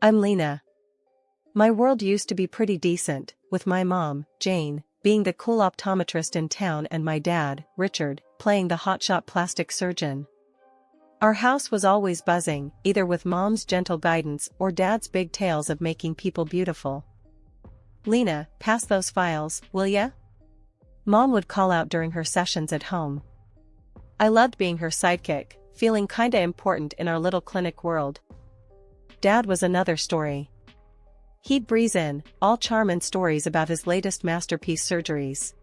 I'm Lena. My world used to be pretty decent, with my mom, Jane, being the cool optometrist in town and my dad, Richard, playing the hotshot plastic surgeon. Our house was always buzzing, either with mom's gentle guidance or dad's big tales of making people beautiful. Lena, pass those files, will ya? Mom would call out during her sessions at home. I loved being her sidekick, feeling kinda important in our little clinic world. Dad was another story. He'd breeze in, all charm and stories about his latest masterpiece surgeries.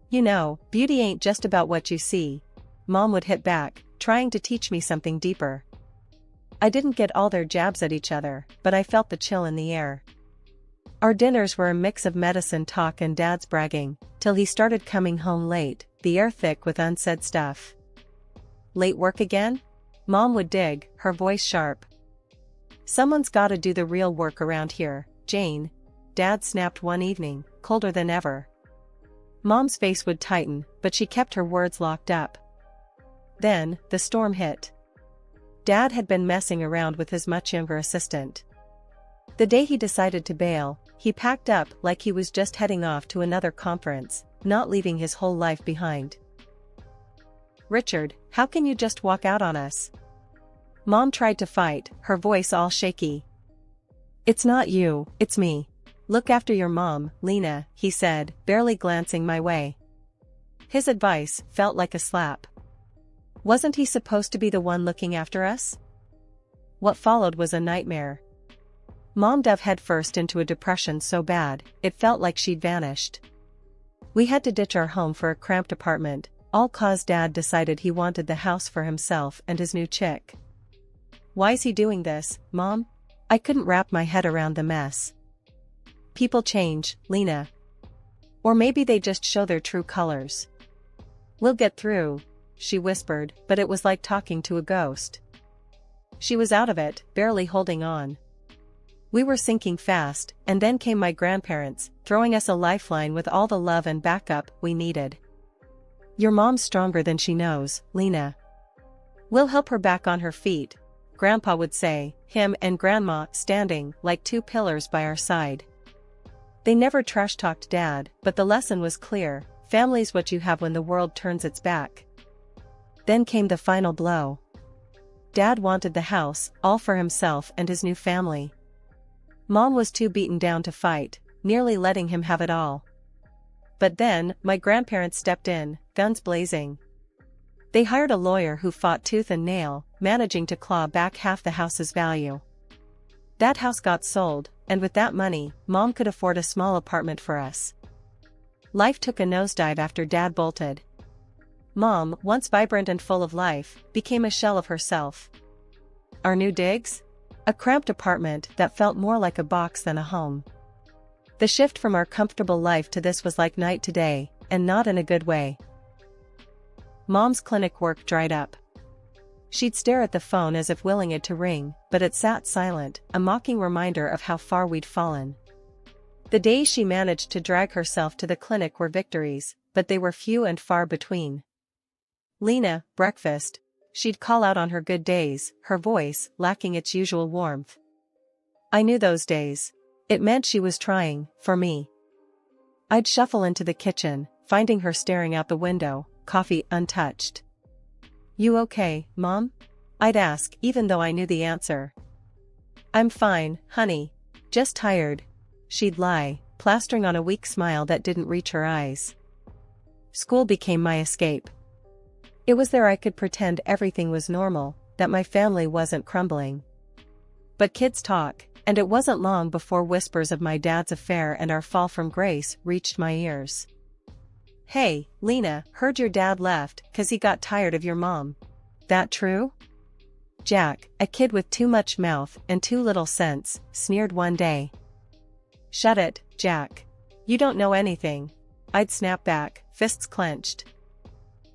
You know, beauty ain't just about what you see. Mom would hit back, trying to teach me something deeper. I didn't get all their jabs at each other, but I felt the chill in the air. Our dinners were a mix of medicine talk and Dad's bragging, till he started coming home late, the air thick with unsaid stuff. Late work again? Mom would dig, her voice sharp. Someone's gotta do the real work around here, Jane. Dad snapped one evening, colder than ever. Mom's face would tighten, but she kept her words locked up. Then, the storm hit. Dad had been messing around with his much younger assistant. The day he decided to bail, he packed up like he was just heading off to another conference, not leaving his whole life behind. Richard, how can you just walk out on us? Mom tried to fight, her voice all shaky. It's not you, it's me. Look after your mom, Lena, he said, barely glancing my way. His advice felt like a slap. Wasn't he supposed to be the one looking after us? What followed was a nightmare. Mom dove headfirst into a depression so bad, it felt like she'd vanished. We had to ditch our home for a cramped apartment, all cause Dad decided he wanted the house for himself and his new chick. Why's he doing this, Mom? I couldn't wrap my head around the mess. People change, Lena. Or maybe they just show their true colors. We'll get through, she whispered, but it was like talking to a ghost. She was out of it, barely holding on. We were sinking fast, and then came my grandparents, throwing us a lifeline with all the love and backup we needed. Your mom's stronger than she knows, Lena. We'll help her back on her feet, Grandpa would say, him and Grandma standing like two pillars by our side. They never trash-talked Dad, but the lesson was clear, family's what you have when the world turns its back. Then came the final blow. Dad wanted the house, all for himself and his new family. Mom was too beaten down to fight, nearly letting him have it all. But then, my grandparents stepped in, guns blazing. They hired a lawyer who fought tooth and nail, managing to claw back half the house's value. That house got sold, and with that money, Mom could afford a small apartment for us. Life took a nosedive after Dad bolted. Mom, once vibrant and full of life, became a shell of herself. Our new digs? A cramped apartment that felt more like a box than a home. The shift from our comfortable life to this was like night to day, and not in a good way. Mom's clinic work dried up. She'd stare at the phone as if willing it to ring, but it sat silent, a mocking reminder of how far we'd fallen. The days she managed to drag herself to the clinic were victories, but they were few and far between. Lena, breakfast. She'd call out on her good days, her voice lacking its usual warmth. I knew those days. It meant she was trying, for me. I'd shuffle into the kitchen, finding her staring out the window, coffee untouched. You okay, Mom? I'd ask, even though I knew the answer. I'm fine, honey. Just tired. She'd lie, plastering on a weak smile that didn't reach her eyes. School became my escape. It was there I could pretend everything was normal, that my family wasn't crumbling. But kids talk, and it wasn't long before whispers of my dad's affair and our fall from grace reached my ears. Hey, Lena, heard your dad left 'cause he got tired of your mom. That true? Jack, a kid with too much mouth and too little sense, sneered one day. Shut it, Jack. You don't know anything. I'd snap back, fists clenched.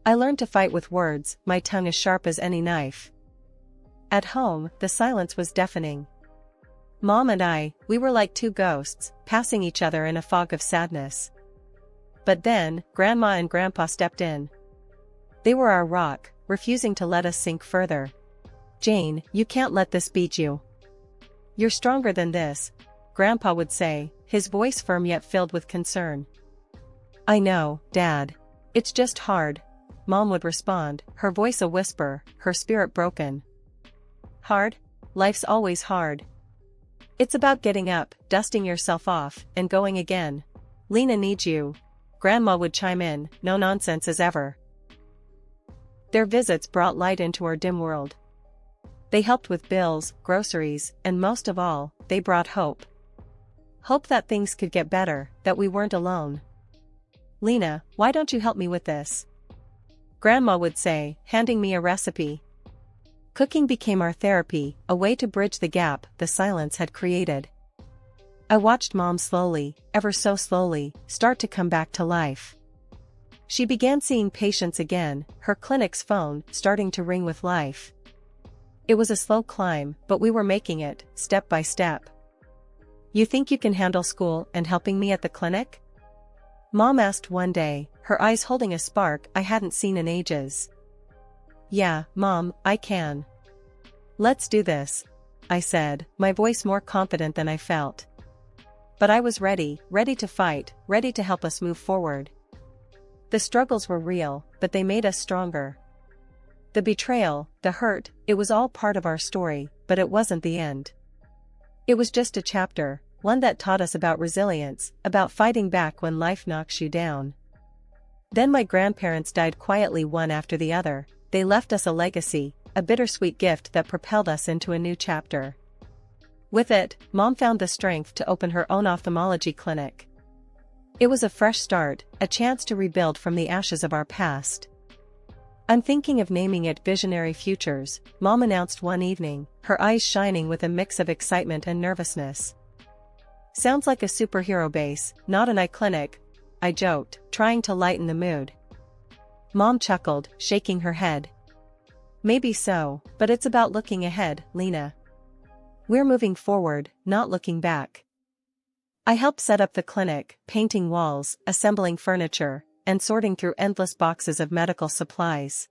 I learned to fight with words, my tongue as sharp as any knife. At home, the silence was deafening. Mom and I, we were like two ghosts, passing each other in a fog of sadness. But then, Grandma and Grandpa stepped in. They were our rock, refusing to let us sink further. Jane, you can't let this beat you. "You're stronger than this," Grandpa would say, his voice firm yet filled with concern. "I know, Dad. It's just hard," Mom would respond, her voice a whisper, her spirit broken. "Hard? Life's always hard. It's about getting up, dusting yourself off, and going again. Lena needs you," Grandma would chime in, no nonsense as ever. Their visits brought light into our dim world. They helped with bills, groceries, and most of all, they brought hope. Hope that things could get better, that we weren't alone. "Lena, why don't you help me with this?" Grandma would say, handing me a recipe. Cooking became our therapy, a way to bridge the gap the silence had created. I watched Mom slowly, ever so slowly, start to come back to life. She began seeing patients again, her clinic's phone starting to ring with life. It was a slow climb, but we were making it, step by step. "You think you can handle school and helping me at the clinic?" Mom asked one day, her eyes holding a spark I hadn't seen in ages. "Yeah, Mom, I can. Let's do this," I said, my voice more confident than I felt. But I was ready to fight, ready to help us move forward. The struggles were real, but they made us stronger. The betrayal, the hurt, it was all part of our story, but it wasn't the end. It was just a chapter, one that taught us about resilience, about fighting back when life knocks you down. Then my grandparents died quietly one after the other. They left us a legacy, a bittersweet gift that propelled us into a new chapter. With it, Mom found the strength to open her own ophthalmology clinic. It was a fresh start, a chance to rebuild from the ashes of our past. "I'm thinking of naming it Visionary Futures," Mom announced one evening, her eyes shining with a mix of excitement and nervousness. "Sounds like a superhero base, not an eye clinic," I joked, trying to lighten the mood. Mom chuckled, shaking her head. "Maybe so, but it's about looking ahead, Lena. We're moving forward, not looking back." I helped set up the clinic, painting walls, assembling furniture, and sorting through endless boxes of medical supplies.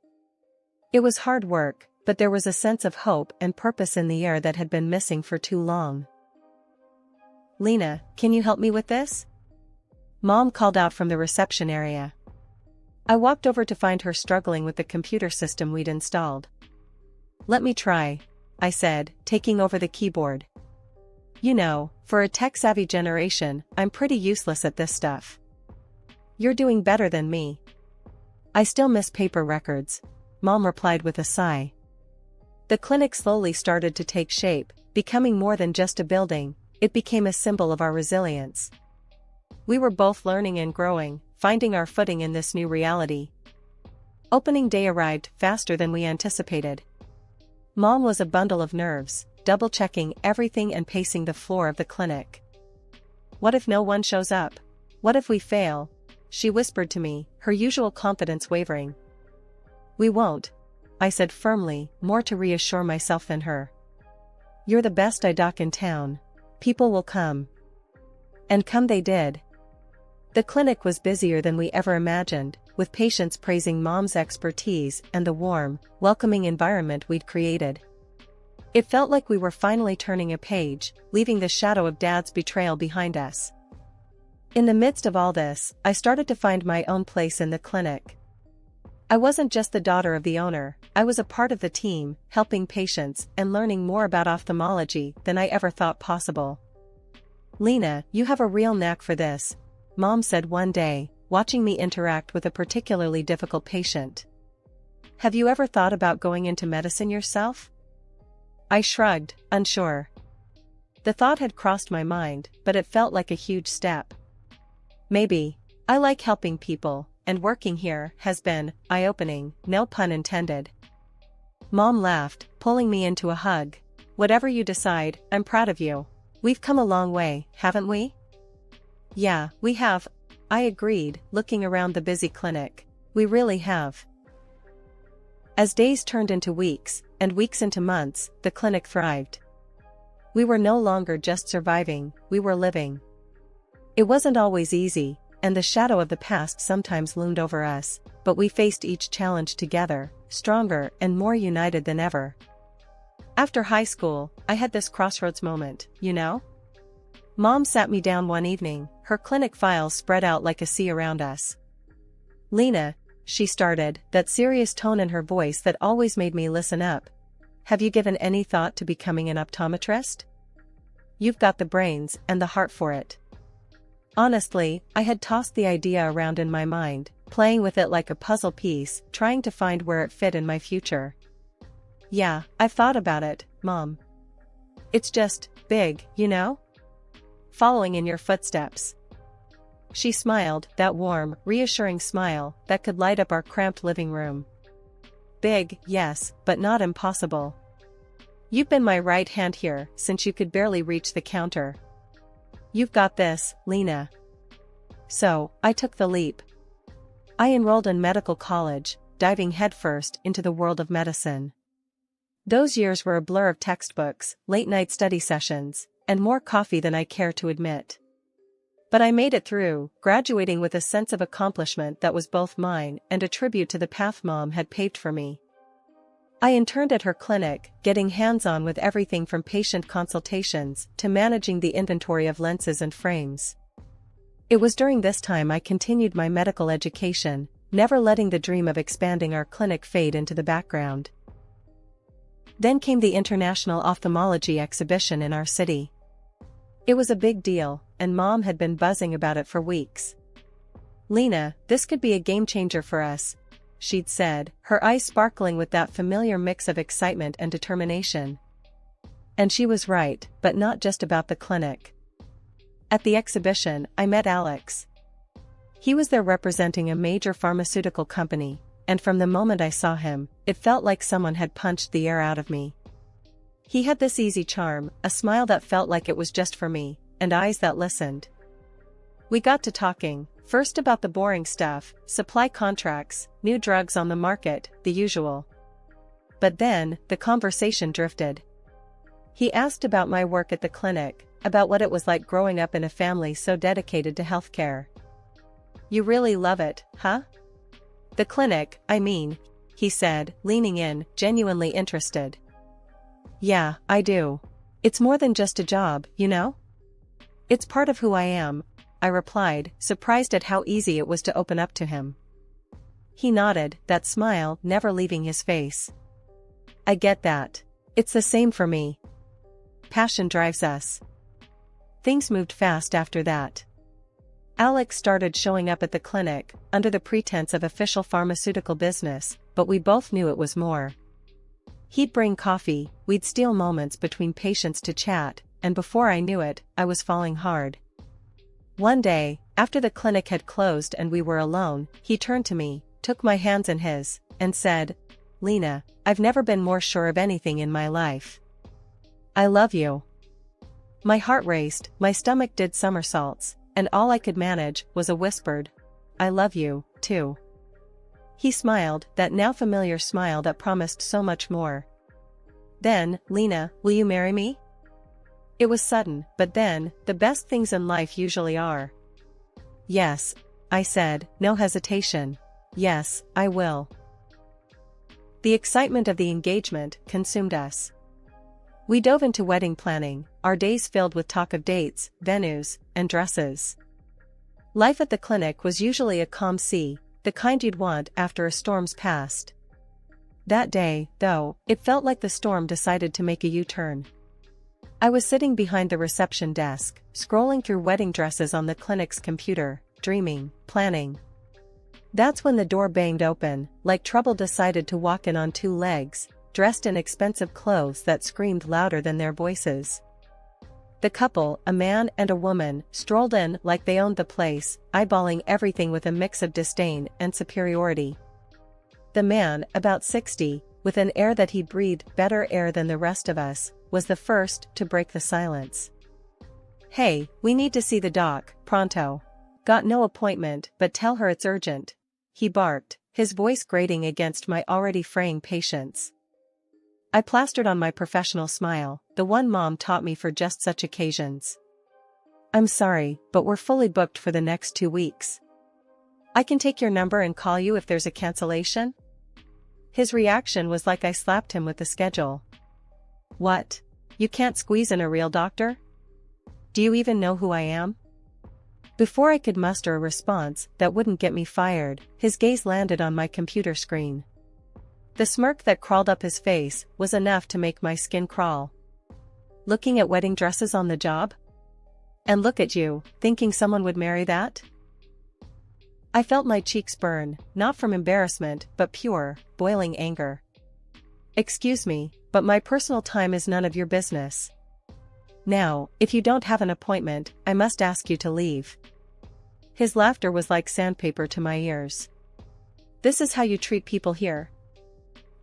It was hard work, but there was a sense of hope and purpose in the air that had been missing for too long. "Lena, can you help me with this?" Mom called out from the reception area. I walked over to find her struggling with the computer system we'd installed. "Let me try," I said, taking over the keyboard. "You know, for a tech-savvy generation, I'm pretty useless at this stuff." "You're doing better than me." "I still miss paper records," Mom replied with a sigh. The clinic slowly started to take shape, becoming more than just a building. It became a symbol of our resilience. We were both learning and growing, finding our footing in this new reality. Opening day arrived faster than we anticipated. Mom was a bundle of nerves, double-checking everything and pacing the floor of the clinic. "What if no one shows up? What if we fail?" she whispered to me, her usual confidence wavering. "We won't," I said firmly, more to reassure myself than her. "You're the best eye doc in town. People will come." And come they did. The clinic was busier than we ever imagined, with patients praising Mom's expertise and the warm, welcoming environment we'd created. It felt like we were finally turning a page, leaving the shadow of Dad's betrayal behind us. In the midst of all this, I started to find my own place in the clinic. I wasn't just the daughter of the owner, I was a part of the team, helping patients and learning more about ophthalmology than I ever thought possible. "Lena, you have a real knack for this," Mom said one day, watching me interact with a particularly difficult patient. "Have you ever thought about going into medicine yourself?" I shrugged, unsure. The thought had crossed my mind, but it felt like a huge step. "Maybe. I like helping people, and working here has been eye-opening, no pun intended." Mom laughed, pulling me into a hug. "Whatever you decide, I'm proud of you. We've come a long way, haven't we?" "Yeah, we have," I agreed, looking around the busy clinic. "We really have." As days turned into weeks, and weeks into months, the clinic thrived. We were no longer just surviving, we were living. It wasn't always easy, and the shadow of the past sometimes loomed over us, but we faced each challenge together, stronger and more united than ever. After high school, I had this crossroads moment, you know? Mom sat me down one evening, her clinic files spread out like a sea around us. Lena, she started, that serious tone in her voice that always made me listen up. Have you given any thought to becoming an optometrist? You've got the brains and the heart for it. Honestly, I had tossed the idea around in my mind, playing with it like a puzzle piece, trying to find where it fit in my future. Yeah, I've thought about it, Mom. It's just big, you know? Following in your footsteps. She smiled, that warm, reassuring smile that could light up our cramped living room. Big, yes, but not impossible. You've been my right hand here since you could barely reach the counter. You've got this, Lena. So, I took the leap. I enrolled in medical college, diving headfirst into the world of medicine. Those years were a blur of textbooks, late-night study sessions, and more coffee than I care to admit. But I made it through, graduating with a sense of accomplishment that was both mine and a tribute to the path Mom had paved for me. I interned at her clinic, getting hands-on with everything from patient consultations to managing the inventory of lenses and frames. It was during this time I continued my medical education, never letting the dream of expanding our clinic fade into the background. Then came the International Ophthalmology Exhibition in our city. It was a big deal, and Mom had been buzzing about it for weeks. Lena, this could be a game changer for us, she'd said, her eyes sparkling with that familiar mix of excitement and determination. And she was right, but not just about the clinic. At the exhibition, I met Alex. He was there representing a major pharmaceutical company, and from the moment I saw him, it felt like someone had punched the air out of me. He had this easy charm, a smile that felt like it was just for me, and eyes that listened. We got to talking, first about the boring stuff, supply contracts, new drugs on the market, the usual. But then, the conversation drifted. He asked about my work at the clinic, about what it was like growing up in a family so dedicated to healthcare. You really love it, huh? The clinic, I mean, he said, leaning in, genuinely interested. Yeah, I do. It's more than just a job, you know? It's part of who I am, I replied, surprised at how easy it was to open up to him. He nodded, that smile never leaving his face. I get that. It's the same for me. Passion drives us. Things moved fast after that. Alex started showing up at the clinic, under the pretense of official pharmaceutical business, but we both knew it was more. He'd bring coffee, we'd steal moments between patients to chat, and before I knew it, I was falling hard. One day, after the clinic had closed and we were alone, he turned to me, took my hands in his, and said, Lena, I've never been more sure of anything in my life. I love you. My heart raced, my stomach did somersaults, and all I could manage was a whispered, I love you, too. He smiled, that now familiar smile that promised so much more. Then, Lena, will you marry me? It was sudden, but then, the best things in life usually are. Yes, I said, no hesitation. Yes, I will. The excitement of the engagement consumed us. We dove into wedding planning, our days filled with talk of dates, venues, and dresses. Life at the clinic was usually a calm sea, the kind you'd want after a storm's passed. That day, though, it felt like the storm decided to make a U-turn. I was sitting behind the reception desk, scrolling through wedding dresses on the clinic's computer, dreaming, planning. That's when the door banged open, like trouble decided to walk in on two legs, dressed in expensive clothes that screamed louder than their voices. The couple, a man and a woman, strolled in like they owned the place, eyeballing everything with a mix of disdain and superiority. The man, about 60, with an air that he breathed better air than the rest of us, was the first to break the silence. Hey, we need to see the doc, pronto. Got no appointment, but tell her it's urgent. He barked, his voice grating against my already fraying patience. I plastered on my professional smile, the one Mom taught me for just such occasions. I'm sorry, but we're fully booked for the next 2 weeks. I can take your number and call you if there's a cancellation? His reaction was like I slapped him with the schedule. What? You can't squeeze in a real doctor? Do you even know who I am? Before I could muster a response that wouldn't get me fired, his gaze landed on my computer screen. The smirk that crawled up his face was enough to make my skin crawl. Looking at wedding dresses on the job? And look at you, thinking someone would marry that? I felt my cheeks burn, not from embarrassment but pure, boiling anger. Excuse me, but my personal time is none of your business. Now, if you don't have an appointment, I must ask you to leave. His laughter was like sandpaper to my ears. This is how you treat people here?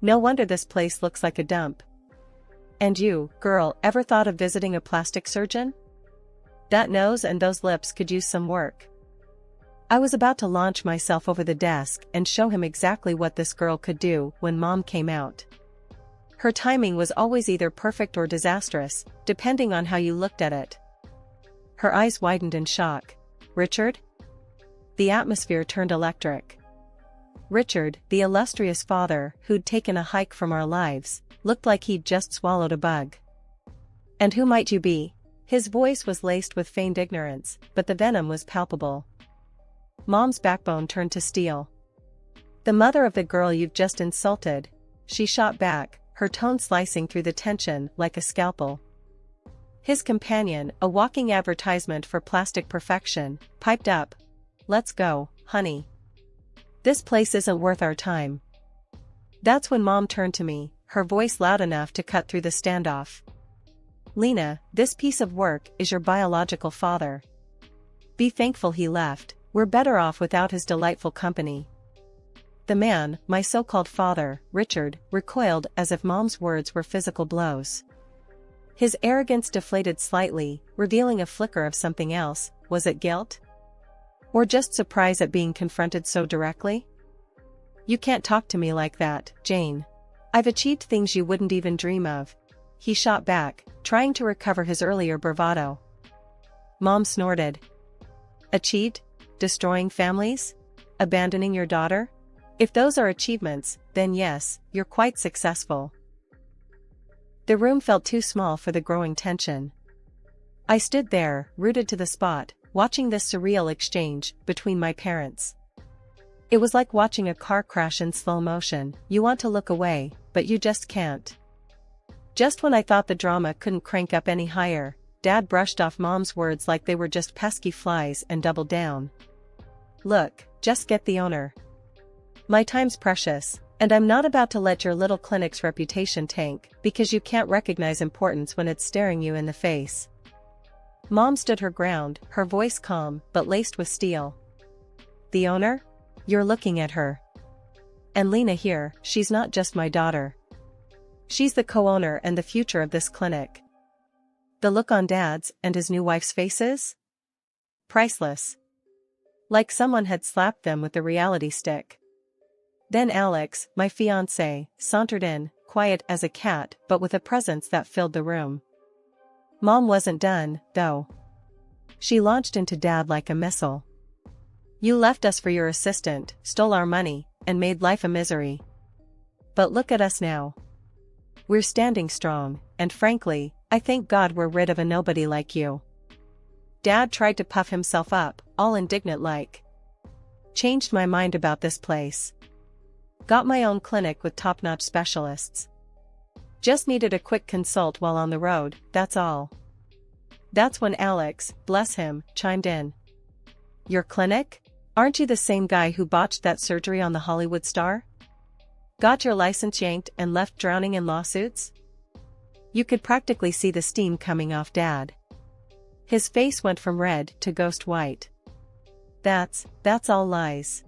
No wonder this place looks like a dump. And you, girl, ever thought of visiting a plastic surgeon? That nose and those lips could use some work. I was about to launch myself over the desk and show him exactly what this girl could do when Mom came out. Her timing was always either perfect or disastrous, depending on how you looked at it. Her eyes widened in shock. Richard? The atmosphere turned electric. Richard, the illustrious father who'd taken a hike from our lives, looked like he'd just swallowed a bug. And who might you be? His voice was laced with feigned ignorance, but the venom was palpable. Mom's backbone turned to steel. The mother of the girl you've just insulted, she shot back, her tone slicing through the tension like a scalpel. His companion, a walking advertisement for plastic perfection, piped up. Let's go, honey. This place isn't worth our time. That's when Mom turned to me, her voice loud enough to cut through the standoff. Lena, this piece of work is your biological father. Be thankful he left, we're better off without his delightful company. The man, my so-called father, Richard, recoiled as if Mom's words were physical blows. His arrogance deflated slightly, revealing a flicker of something else. Was it guilt? Or just surprise at being confronted so directly? You can't talk to me like that, Jane. I've achieved things you wouldn't even dream of. He shot back, trying to recover his earlier bravado. Mom snorted. Achieved? Destroying families? Abandoning your daughter? If those are achievements, then yes, you're quite successful. The room felt too small for the growing tension. I stood there, rooted to the spot, watching this surreal exchange between my parents. It was like watching a car crash in slow motion. You want to look away, but you just can't. Just when I thought the drama couldn't crank up any higher, Dad brushed off Mom's words like they were just pesky flies and doubled down. Look, just get the owner. My time's precious, and I'm not about to let your little clinic's reputation tank because you can't recognize importance when it's staring you in the face. Mom stood her ground, her voice calm but laced with steel. The owner? You're looking at her. And Lena here, she's not just my daughter. She's the co-owner and the future of this clinic. The look on Dad's and his new wife's faces? Priceless. Like someone had slapped them with a reality stick. Then Alex, my fiancé, sauntered in, quiet as a cat but with a presence that filled the room. Mom wasn't done, though. She launched into Dad like a missile. You left us for your assistant, stole our money, and made life a misery. But look at us now. We're standing strong, and frankly, I thank God we're rid of a nobody like you. Dad tried to puff himself up, all indignant like. Changed my mind about this place. Got my own clinic with top-notch specialists. Just needed a quick consult while on the road, that's all. That's when Alex, bless him, chimed in. Your clinic? Aren't you the same guy who botched that surgery on the Hollywood star? Got your license yanked and left drowning in lawsuits? You could practically see the steam coming off Dad. His face went from red to ghost white. That's all lies.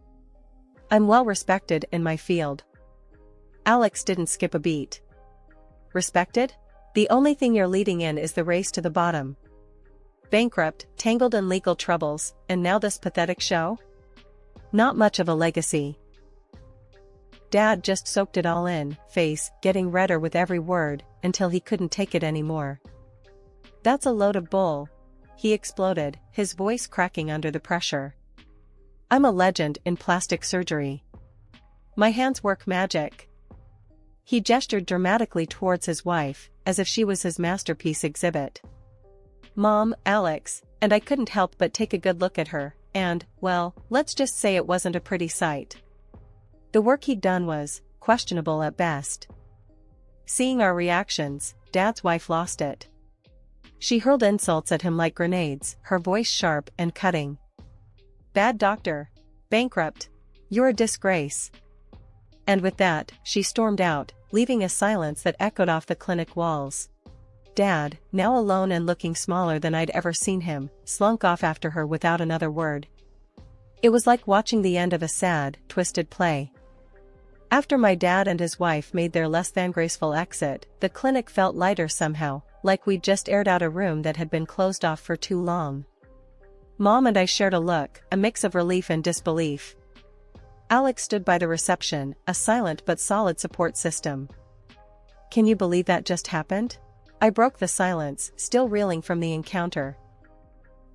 I'm well respected in my field. Alex didn't skip a beat. Respected? The only thing you're leading in is the race to the bottom. Bankrupt, tangled in legal troubles, and now this pathetic show? Not much of a legacy. Dad just soaked it all in, face getting redder with every word, until he couldn't take it anymore. That's a load of bull. He exploded, his voice cracking under the pressure. I'm a legend in plastic surgery. My hands work magic. He gestured dramatically towards his wife, as if she was his masterpiece exhibit. Mom, Alex, and I couldn't help but take a good look at her, and, well, let's just say it wasn't a pretty sight. The work he'd done was questionable at best. Seeing our reactions, Dad's wife lost it. She hurled insults at him like grenades, her voice sharp and cutting. "Bad doctor. Bankrupt. You're a disgrace." And with that, she stormed out, leaving a silence that echoed off the clinic walls. Dad, now alone and looking smaller than I'd ever seen him, slunk off after her without another word. It was like watching the end of a sad, twisted play. After my dad and his wife made their less than graceful exit, the clinic felt lighter somehow, like we'd just aired out a room that had been closed off for too long. Mom and I shared a look, a mix of relief and disbelief. Alex stood by the reception, a silent but solid support system. "Can you believe that just happened?" I broke the silence, still reeling from the encounter.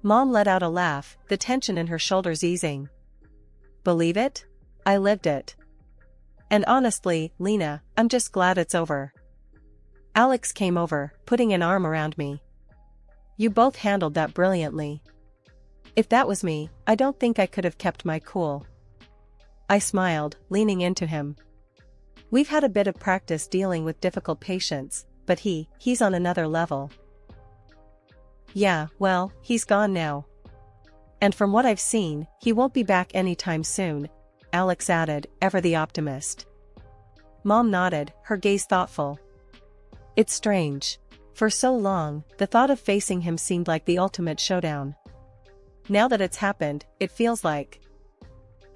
Mom let out a laugh, the tension in her shoulders easing. "Believe it? I lived it. And honestly, Lena, I'm just glad it's over." Alex came over, putting an arm around me. "You both handled that brilliantly. If that was me, I don't think I could have kept my cool." I smiled, leaning into him. "We've had a bit of practice dealing with difficult patients, but he's on another level." "Yeah, well, he's gone now. And from what I've seen, he won't be back anytime soon," Alex added, ever the optimist. Mom nodded, her gaze thoughtful. "It's strange. For so long, the thought of facing him seemed like the ultimate showdown. Now that it's happened, it feels like,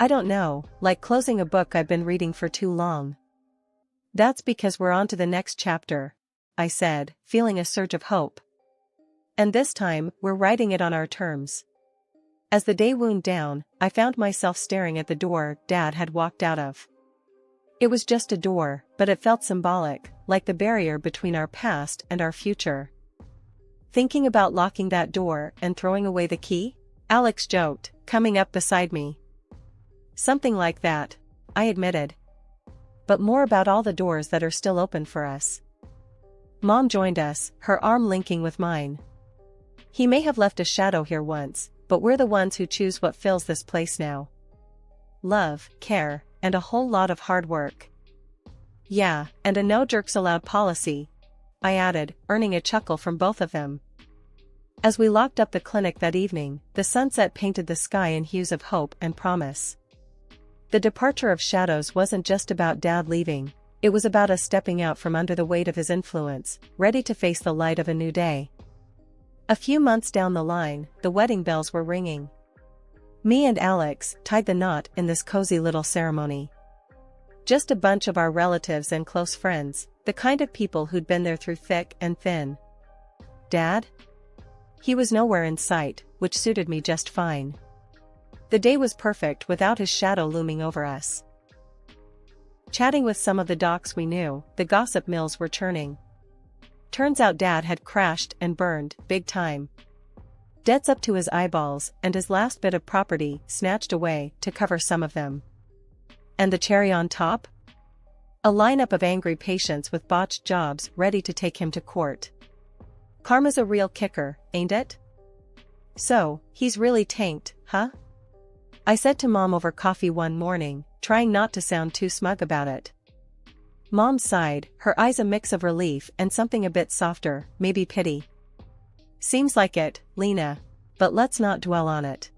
I don't know, like closing a book I've been reading for too long." "That's because we're on to the next chapter," I said, feeling a surge of hope. "And this time, we're writing it on our terms." As the day wound down, I found myself staring at the door Dad had walked out of. It was just a door, but it felt symbolic, like the barrier between our past and our future. "Thinking about locking that door and throwing away the key?" Alex joked, coming up beside me. "Something like that," I admitted. "But more about all the doors that are still open for us." Mom joined us, her arm linking with mine. "He may have left a shadow here once, but we're the ones who choose what fills this place now. Love, care, and a whole lot of hard work." "Yeah, and a no jerks allowed policy," I added, earning a chuckle from both of them. As we locked up the clinic that evening, the sunset painted the sky in hues of hope and promise. The departure of shadows wasn't just about Dad leaving, it was about us stepping out from under the weight of his influence, ready to face the light of a new day. A few months down the line, the wedding bells were ringing. Me and Alex tied the knot in this cozy little ceremony. Just a bunch of our relatives and close friends, the kind of people who'd been there through thick and thin. Dad? He was nowhere in sight, which suited me just fine. The day was perfect without his shadow looming over us. Chatting with some of the docs we knew, the gossip mills were churning. Turns out Dad had crashed and burned, big time. Debts up to his eyeballs, and his last bit of property snatched away to cover some of them. And the cherry on top? A lineup of angry patients with botched jobs ready to take him to court. Karma's a real kicker, ain't it? "So, he's really tanked, huh?" I said to Mom over coffee one morning, trying not to sound too smug about it. Mom sighed, her eyes a mix of relief and something a bit softer, maybe pity. "Seems like it, Lena. But let's not dwell on it.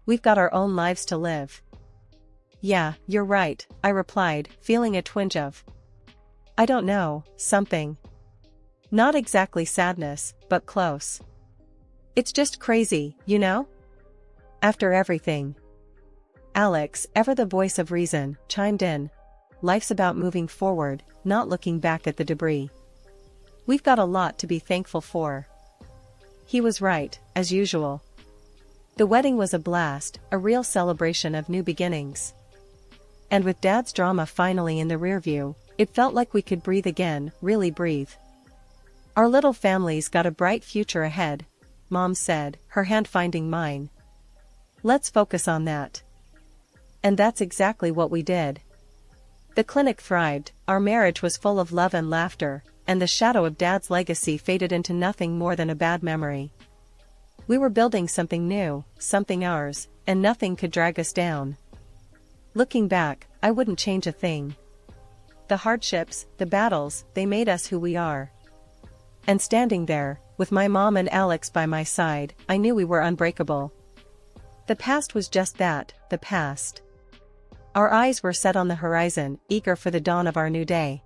We've got our own lives to live." "Yeah, you're right," I replied, feeling a twinge of, I don't know, something. Not exactly sadness, but close. "It's just crazy, you know? After everything." Alex, ever the voice of reason, chimed in. "Life's about moving forward, not looking back at the debris. We've got a lot to be thankful for." He was right, as usual. The wedding was a blast, a real celebration of new beginnings. And with Dad's drama finally in the rearview, it felt like we could breathe again, really breathe. "Our little family's got a bright future ahead," Mom said, her hand finding mine. "Let's focus on that." And that's exactly what we did. The clinic thrived, Our marriage was full of love and laughter, and the shadow of Dad's legacy faded into nothing more than a bad memory. We were building something new, something ours, and nothing could drag us down. Looking back, I wouldn't change a thing. The hardships, the battles, they made us who we are. And standing there, with my mom and Alex by my side, I knew we were unbreakable. The past was just that, the past. Our eyes were set on the horizon, eager for the dawn of our new day.